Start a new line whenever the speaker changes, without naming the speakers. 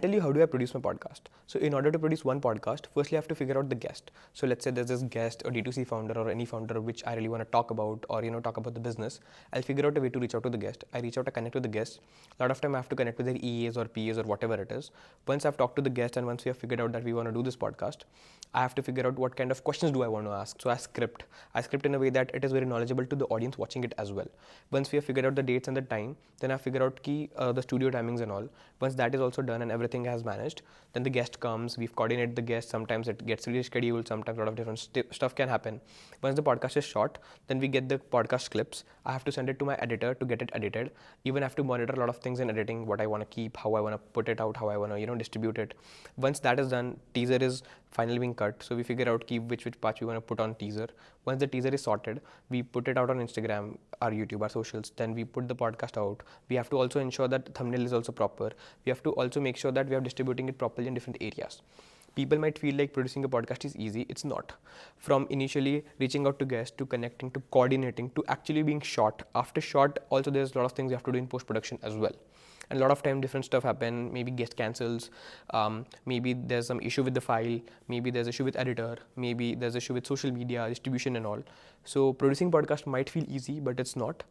Tell you how do I produce my podcast. So in order to produce one podcast, firstly I have to figure out the guest. So let's say there's this guest or D2C founder or any founder which I really want to talk about, or talk about the business. I'll figure out a way to reach out to the guest. I reach out, I connect with the guest. A lot of time I have to connect with their EAs or PAs or whatever it is. Once I've talked to the guest and once we have figured out that we want to do this podcast, I have to figure out what kind of questions do I want to ask. So I script in a way that it is very knowledgeable to the audience watching it as well. Once we have figured out the dates and the time, then I figure out the studio timings and all. Once that is also done and everything has managed, then the guest comes. We've coordinated the guest. Sometimes it gets rescheduled. Sometimes a lot of different stuff can happen. Once the podcast is shot, then we get the podcast clips. I have to send it to my editor to get it edited. Even have to monitor a lot of things in editing, what I want to keep, how I want to put it out, how I want to distribute it. Once that is done, teaser is finally being cut. So we figure out which parts we want to put on teaser. Once the teaser is sorted, we put it out on Instagram, our YouTube, our socials. Then we put the podcast out. We have to also ensure that thumbnail is also proper. We have to also make sure that we are distributing it properly in different areas. People might feel like producing a podcast is easy. It's not. From initially reaching out to guests, to connecting, to coordinating, to actually being shot. After shot, also there's a lot of things you have to do in post-production as well. And a lot of time different stuff happen. Maybe guest cancels, maybe there's some issue with the file, maybe there's issue with editor, maybe there's issue with social media distribution and all. So producing podcast might feel easy, but it's not.